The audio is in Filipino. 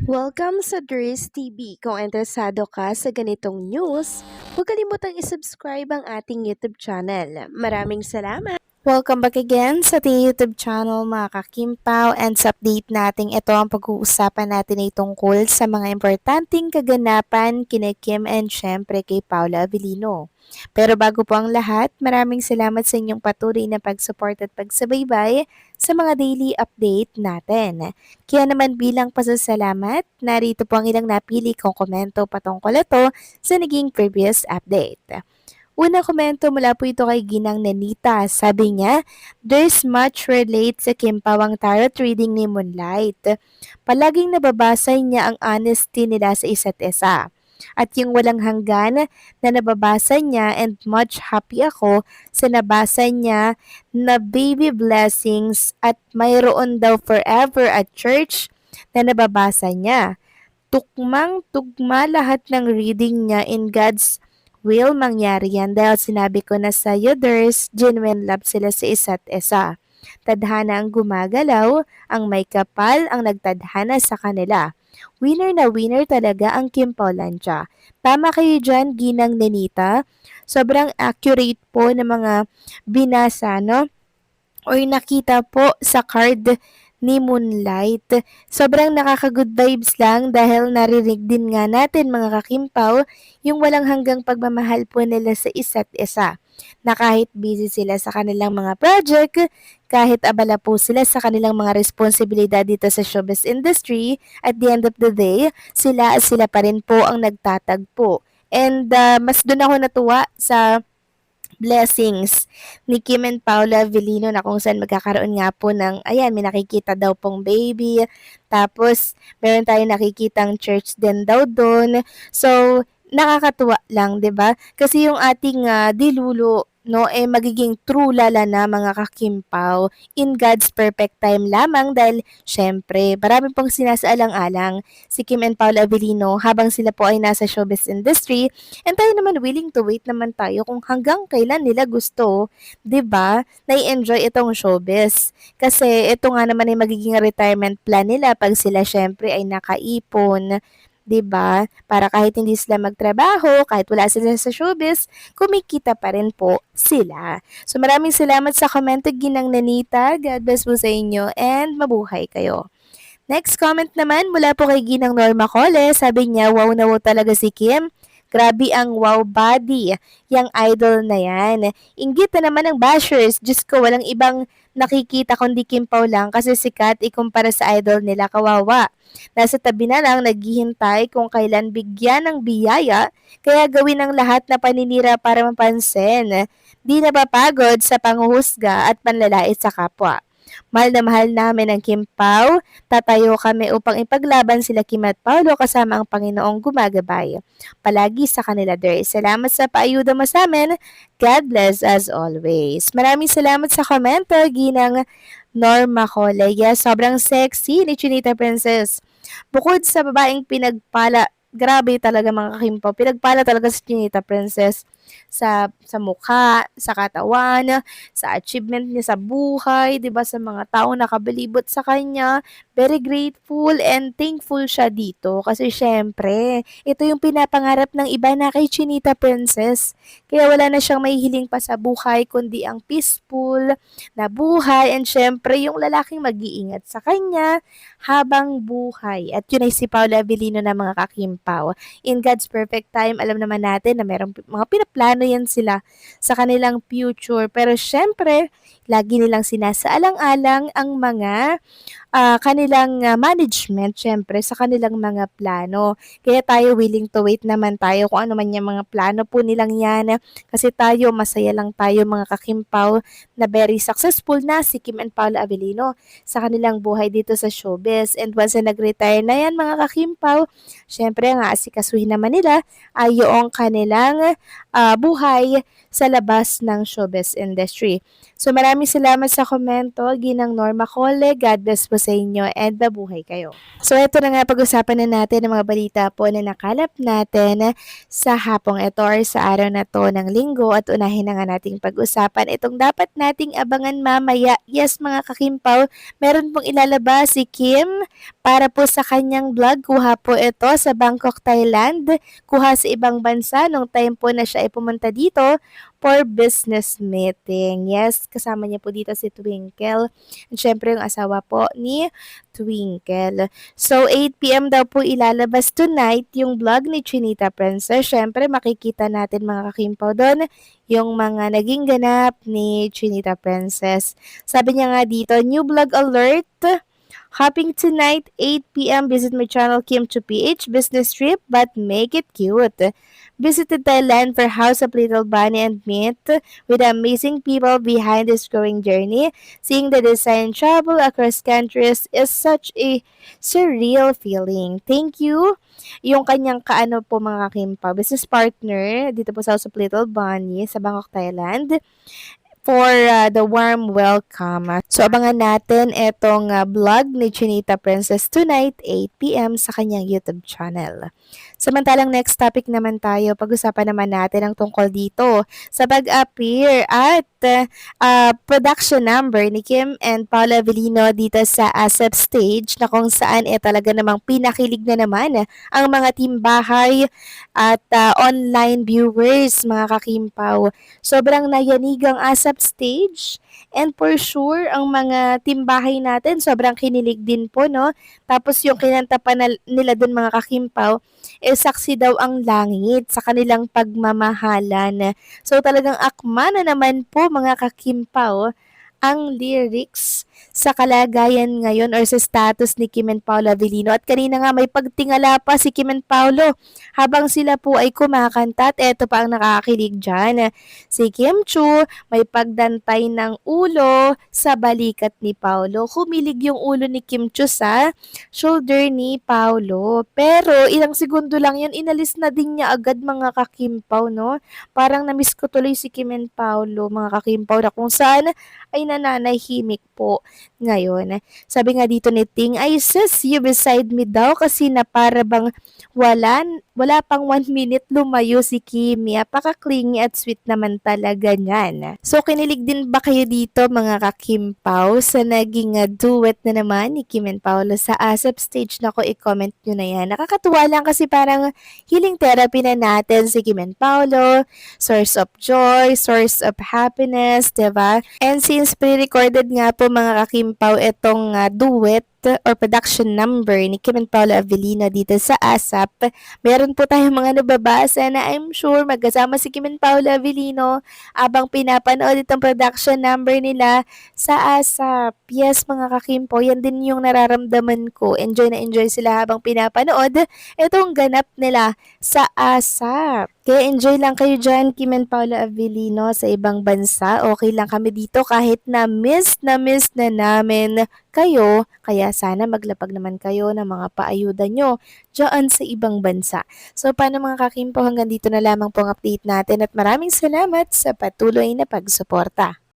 Welcome sa Dries TV. Kung interesado ka sa ganitong news, huwag kalimutang isubscribe ang ating YouTube channel. Maraming salamat! Welcome back again sa ating YouTube channel mga kakimpaw, and sa update natin ito ang pag-uusapan natin ay tungkol sa mga importanteng kaganapan kina Kim and syempre kay Paula Avellino. Pero bago po ang lahat, maraming salamat sa inyong patuloy na pag-support at pagsabaybay sa mga daily update natin. Kaya naman bilang pasasalamat, narito po ang ilang napili kong komento patungkol ito sa naging previous update. Una komento mula po ito kay Ginang Nanita. Sabi niya, "There's much relate sa Kim Pawang tarot reading ni Moonlight. Palaging nababasa niya ang honesty nila sa isa't isa. At yung walang hanggan na nababasa niya, and much happy ako sa nabasa niya na baby blessings at mayroon daw forever at church na nababasa niya. Tugmang-tugma lahat ng reading niya in God's will mangyari yan dahil sinabi ko na sa Yuders, genuine love sila sa isa't isa. Tadhana ang gumagalaw, ang may kapal ang nagtadhana sa kanila. Winner na winner talaga ang Kim Paulancia. Tama kayo dyan, Ginang Nenita. Sobrang accurate po ng mga binasa, no? Or nakita po sa card ni Moonlight. Sobrang nakaka-good vibes lang dahil narinig din nga natin mga kakimpaw yung walang hanggang pagmamahal po nila sa isa't isa. Na kahit busy sila sa kanilang mga project, kahit abala po sila sa kanilang mga responsibilidad dito sa showbiz industry, at the end of the day, sila pa rin po ang nagtatagpo. And mas doon ako natuwa sa blessings ni Kim and Paula Avellino na kung saan magkakaroon nga po ng, ayan, may nakikita daw pong baby. Tapos, meron tayong nakikitang church din daw doon. So, nakakatuwa lang, 'di ba? Kasi yung ating dilulo no magiging true lala na mga kakimpaw in God's perfect time lamang dahil syempre marami pong sinasaalang-alang si Kim and Paula Avellino habang sila po ay nasa showbiz industry, and tayo naman willing to wait naman tayo kung hanggang kailan nila gusto, 'di ba? Na-enjoy itong showbiz. Kasi ito nga naman ay magiging retirement plan nila pag sila syempre ay nakaipon, 'di ba? Para kahit hindi sila magtrabaho, kahit wala sila sa showbiz, kumikita pa rin po sila. So maraming salamat sa komento, Ginang Nanita. God bless po sa inyo and mabuhay kayo. Next comment naman mula po kay Ginang Norma Cole. Sabi niya, wow na wow talaga si Kim. Grabe ang wow body. Yang idol na yan. Inggit na naman ng bashers. Diyos ko, walang ibang nakikita kundi Kim Pao lang kasi sikat ikumpara sa idol nila, kawawa. Nasa tabi na lang naghihintay kung kailan bigyan ng biyaya, kaya gawin ang lahat na paninira para mapansin. Di napapagod sa panghuhusga at panlalait sa kapwa. Mahal na mahal namin ang Kim Pao. Tatayo kami upang ipaglaban sila Kim at Paulo kasama ang Panginoong gumagabay. Palagi sa kanila, Der. Salamat sa paayuda mo sa amin. God bless as always. Maraming salamat sa komento, Ginang Norma Cole. Yes, sobrang sexy ni Chinita Princess. Bukod sa babaeng pinagpala, grabe talaga mga kakimpaw, pinagpala talaga si Chinita Princess sa mukha, sa katawan, sa achievement niya sa buhay, 'di ba, sa mga taong nakabalibot sa kanya. Very grateful and thankful siya dito kasi syempre, ito yung pinapangarap ng iba na kay Chinita Princess. Kaya wala na siyang mahihiling pa sa buhay kundi ang peaceful na buhay, and syempre yung lalaking mag-iingat sa kanya habang buhay. At yun ay si Paula Avellino na mga kakimpaw. In God's perfect time, alam naman natin na merong mga pinaplano yan sila sa kanilang future. Pero syempre, lagi nilang sinasaalang-alang ang mga kanilang management, syempre, sa kanilang mga plano. Kaya tayo willing to wait naman tayo kung ano man yung mga plano po nilang yan. Kasi tayo, masaya lang tayo mga kakimpaw na very successful na si Kim and Paula Avellino sa kanilang buhay dito sa showbiz. And once na nag-retire na yan mga kakimpaw, syempre ang aasikasuhin naman nila ay yung kanilang buhay sa labas ng showbiz industry. So maraming salamat sa komento, Ginang Norma Cole. God bless po sa inyo and mabuhay kayo. So ito na nga, pag-usapan na natin ang mga balita po na nakalap natin sa hapong ito or sa araw na to ng linggo, at unahin na nga nating pag-usapan itong dapat nating abangan mamaya. Yes mga kakimpaw, meron pong ilalabas si Kim para po sa kanyang vlog. Kuha po ito sa Bangkok, Thailand. Kuha sa ibang bansa nung time po na siya ay pumunta dito for business meeting. Yes, kasama niya po dito si Twinkle. At syempre yung asawa po ni Twinkle. So 8 p.m. daw po ilalabas tonight yung vlog ni Chinita Princess. Syempre makikita natin mga kakimpaw doon yung mga naging ganap ni Chinita Princess. Sabi niya nga dito, new vlog alert. Hopping tonight, 8 p.m. Visit my channel Kim to PH business trip, but make it cute. Visited Thailand for House of Little Bunny and meet with amazing people behind this growing journey. Seeing the design travel across countries is such a surreal feeling. Thank you. Yung kanyang kaano po mga Kimpa, business partner dito po sa House of Little Bunny sa Bangkok, Thailand, for the warm welcome. So, abangan natin itong vlog ni Chinita Princess tonight, 8 p.m. sa kanyang YouTube channel. Samantalang next topic naman tayo, pag-usapan naman natin ang tungkol dito sa pag-appear at production number ni Kim and Paula Avellino dito sa ASAP stage, na kung saan talaga namang pinakilig na naman ang mga timbahay at online viewers mga kakimpaw. Sobrang nayanig ang ASAP stage, and for sure ang mga timbahay natin sobrang kinilig din po, no? Tapos yung kinanta pa nila dun mga kakimpaw, saksi daw ang langit sa kanilang pagmamahalan. So talagang akma na naman po mga kakimpaw ang lyrics sa kalagayan ngayon or sa status ni Kim and Paolo Avellino. At kanina nga may pagtingala pa si Kim and Paolo habang sila po ay kumakanta, at eto pa ang nakakakilig dyan. Si Kim Chu may pagdantay ng ulo sa balikat ni Paolo. Humilig yung ulo ni Kim Chu sa shoulder ni Paolo. Pero ilang segundo lang yun, inalis na din niya agad mga kakimpaw, no? Parang namiss ko tuloy si Kim and Paolo mga kakimpaw, na kung saan ay nananahimik po ngayon. Sabi nga dito ni Ting, ay sis, you beside me daw, kasi na para bang wala pang 1 minute lumayo si Kimi. Apaka-clingy at sweet naman talaga niyan. So kinilig din ba kayo dito mga kakimpaw sa naging duet na naman ni Kim and Paolo sa ASAP stage? Nako, i-comment nyo na yan. Nakakatuwa lang kasi parang healing therapy na natin si Kim and Paolo. Source of joy, source of happiness, diba? And since pre-recorded nga po mga kakimpaw itong duet or production number ni Kim and Paolo Avellino dito sa ASAP, meron po tayong mga nababasa na I'm sure magkasama si Kim and Paolo Avellino abang pinapanood itong production number nila sa ASAP. Yes mga kakimpo, yan din yung nararamdaman ko. Enjoy na enjoy sila habang pinapanood itong ganap nila sa ASAP. Kaya enjoy lang kayo dyan, Kim and Paolo Avellino, sa ibang bansa. Okay lang kami dito kahit na miss na namin kayo. Kaya sana maglapag naman kayo ng mga paayuda nyo dyan sa ibang bansa. So paano mga kakimpo, hanggang dito na lamang pong update natin, at maraming salamat sa patuloy na pagsuporta.